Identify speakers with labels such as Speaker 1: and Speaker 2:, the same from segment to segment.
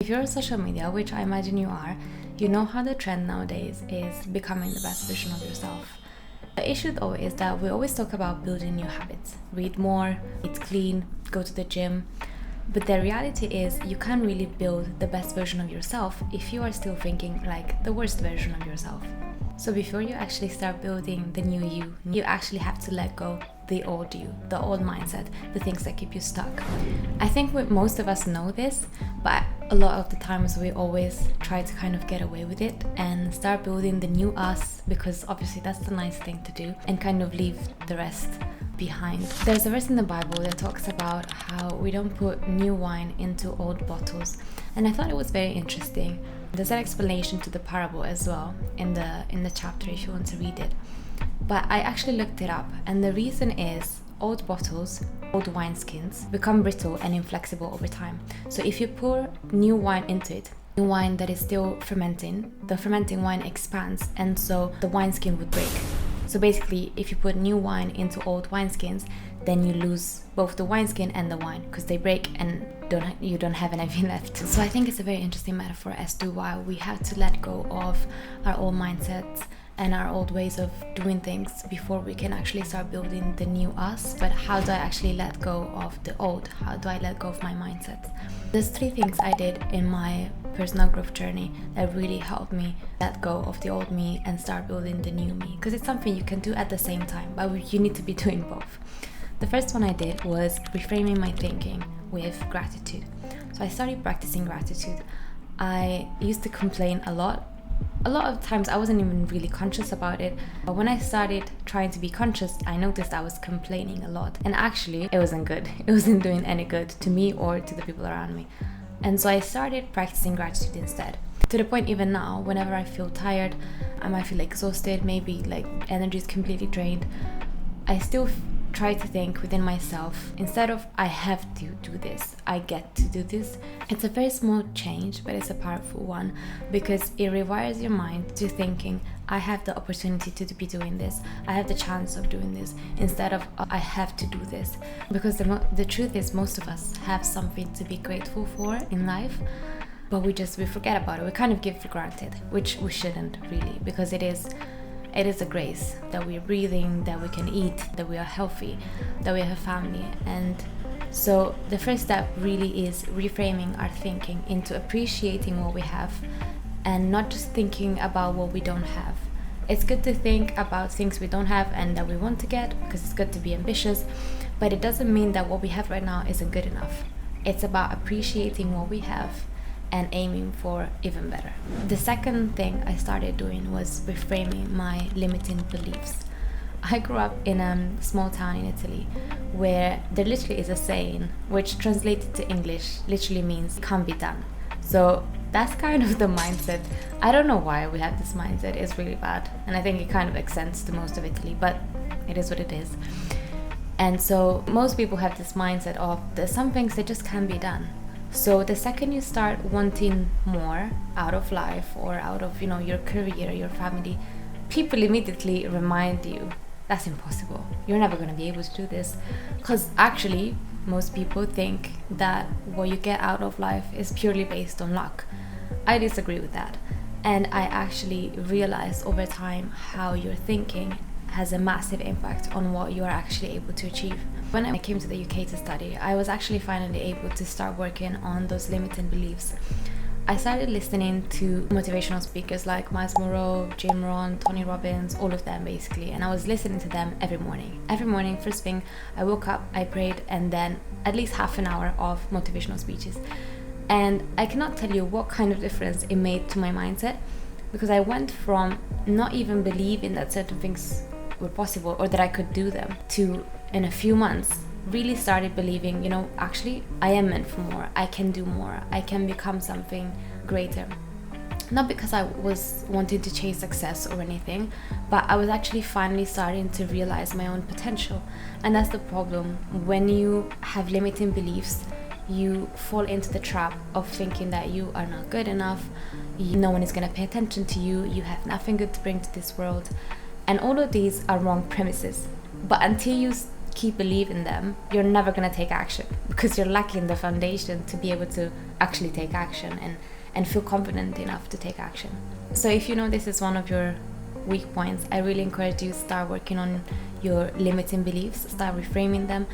Speaker 1: If you're on social media, which I imagine you are, you know how the trend nowadays is becoming the best version of yourself. The issue though is that we always talk about building new habits. Read more, eat clean, go to the gym. But the reality is you can't really build the best version of yourself if you are still thinking like the worst version of yourself. So before you actually start building the new you actually have to let go the old you, the old mindset, the things that keep you stuck. I think most of us know this, but a lot of the times we always try to kind of get away with it and start building the new us, because obviously that's the nice thing to do, and kind of leave the rest behind. There's a verse in the Bible that talks about how we don't put new wine into old bottles, and I thought it was very interesting. There's an explanation to the parable as well in the chapter if you want to read it. But I actually looked it up, and the reason is old bottles, old wineskins, become brittle and inflexible over time. So if you pour new wine into it, new wine that is still fermenting, the fermenting wine expands, and so the wineskin would break. So basically, if you put new wine into old wineskins, then you lose both the wineskin and the wine because they break and you don't have anything left. So I think it's a very interesting metaphor as to why we have to let go of our old mindsets and our old ways of doing things before we can actually start building the new us. But how do I actually let go of the old? How do I let go of my mindset? There's 3 things I did in my personal growth journey that really helped me let go of the old me and start building the new me, because it's something you can do at the same time, but you need to be doing both. The first one I did was reframing my thinking with gratitude. So I started practicing gratitude. I used to complain a lot of times. I wasn't even really conscious about it, but when I started trying to be conscious, I noticed I was complaining a lot, and actually it wasn't good. It wasn't doing any good to me or to the people around me. And so I started practicing gratitude instead, to the point even now, whenever I feel tired, I might feel exhausted, maybe like energy is completely drained, I still try to think within myself, instead of I have to do this, I get to do this. It's a very small change, but it's a powerful one, because it rewires your mind to thinking I have the opportunity to be doing this, I have the chance of doing this, instead of I have to do this. Because the truth is, most of us have something to be grateful for in life, but we forget about it. We kind of give it for granted, which we shouldn't really, because it is a grace that we're breathing, that we can eat, that we are healthy, that we have a family. And so the first step really is reframing our thinking into appreciating what we have and not just thinking about what we don't have. It's good to think about things we don't have and that we want to get, because it's good to be ambitious, but it doesn't mean that what we have right now isn't good enough. It's about appreciating what we have and aiming for even better. The second thing I started doing was reframing my limiting beliefs. I grew up in a small town in Italy where there literally is a saying which translated to English literally means can't be done. So that's kind of the mindset. I don't know why we have this mindset. It's really bad, and I think it kind of extends to most of Italy, but it is what it is. And so most people have this mindset of there's some things that just can't be done. So the second you start wanting more out of life or out of, your career, your family, people immediately remind you that's impossible. You're never going to be able to do this. Because actually, most people think that what you get out of life is purely based on luck. I disagree with that. And I actually realized over time how your thinking has a massive impact on what you are actually able to achieve. When I came to the UK to study, I was actually finally able to start working on those limiting beliefs. I started listening to motivational speakers like Miles Monroe, Jim Rohn, Tony Robbins, all of them basically, and I was listening to them every morning. Every morning, first thing, I woke up, I prayed, and then at least half an hour of motivational speeches. And I cannot tell you what kind of difference it made to my mindset, because I went from not even believing that certain things were possible or that I could do them to, in a few months, really started believing, actually I am meant for more, I can do more, I can become something greater. Not because I was wanting to chase success or anything, but I was actually finally starting to realize my own potential. And that's the problem. When you have limiting beliefs, you fall into the trap of thinking that you are not good enough, no one is going to pay attention to you, you have nothing good to bring to this world. And all of these are wrong premises. But until you keep believing them, you're never going to take action because you're lacking the foundation to be able to actually take action and feel confident enough to take action. So if you know this is one of your weak points, I really encourage you to start working on your limiting beliefs, start reframing them.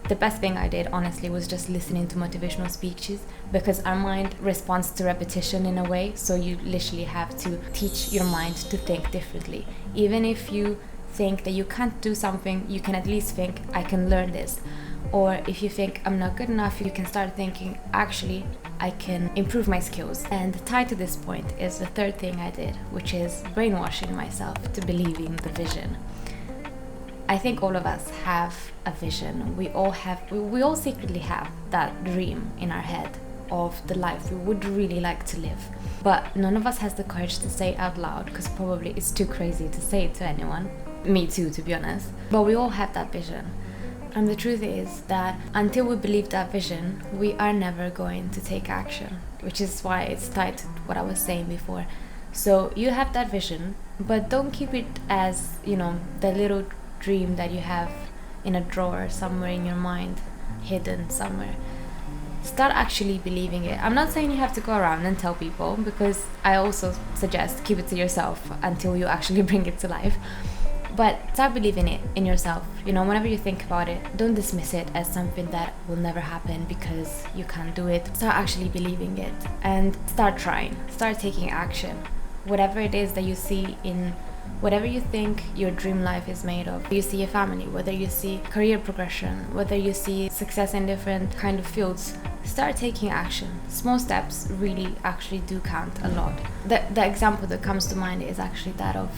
Speaker 1: The best thing I did, honestly, was just listening to motivational speeches, because our mind responds to repetition in a way, so you literally have to teach your mind to think differently. Even if you think that you can't do something, you can at least think, I can learn this. Or if you think I'm not good enough, you can start thinking, actually, I can improve my skills. And tied to this point is the third thing I did, which is brainwashing myself to believing the vision. I think all of us have a vision. We all secretly have that dream in our head of the life we would really like to live. But none of us has the courage to say it out loud, because probably it's too crazy to say it to anyone. Me too, to be honest. But we all have that vision. And the truth is that until we believe that vision, we are never going to take action, which is why it's tied to what I was saying before. So you have that vision, but don't keep it as, the little dream that you have in a drawer somewhere in your mind, hidden somewhere. Start actually believing it. I'm not saying you have to go around and tell people, because I also suggest keep it to yourself until you actually bring it to life. But start believing it in yourself. Whenever you think about it, don't dismiss it as something that will never happen because you can't do it. Start actually believing it and start trying. Start taking action. Whatever it is that you see in whatever you think your dream life is made of. You see a family, whether you see career progression, whether you see success in different kind of fields, start taking action. Small steps really actually do count a lot. The example that comes to mind is actually that of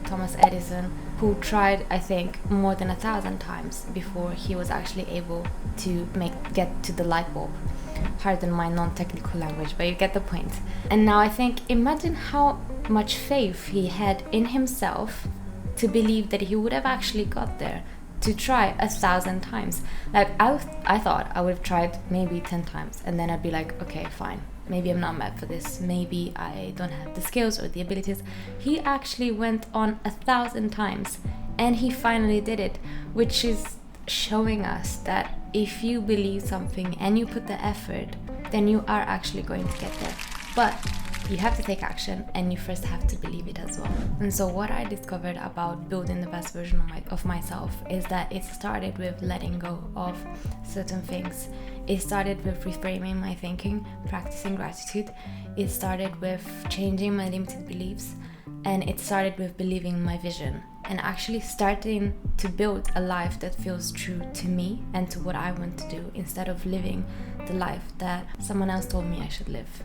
Speaker 1: Thomas Edison, who tried, I think, more than 1,000 times before he was actually able to get to the light bulb. Pardon my non-technical language, but you get the point. And now I think, imagine how much faith he had in himself to believe that he would have actually got there, to try 1,000 times. Like, I thought I would have tried maybe 10 times, and then I'd be like, okay, fine. Maybe I'm not meant for this. Maybe I don't have the skills or the abilities. He actually went on 1,000 times, and he finally did it, which is showing us that if you believe something and you put the effort, then you are actually going to get there. But you have to take action, and you first have to believe it as well. And so what I discovered about building the best version of myself is that it started with letting go of certain things. It started with reframing my thinking, practicing gratitude. It started with changing my limited beliefs, and it started with believing my vision and actually starting to build a life that feels true to me and to what I want to do, instead of living the life that someone else told me I should live.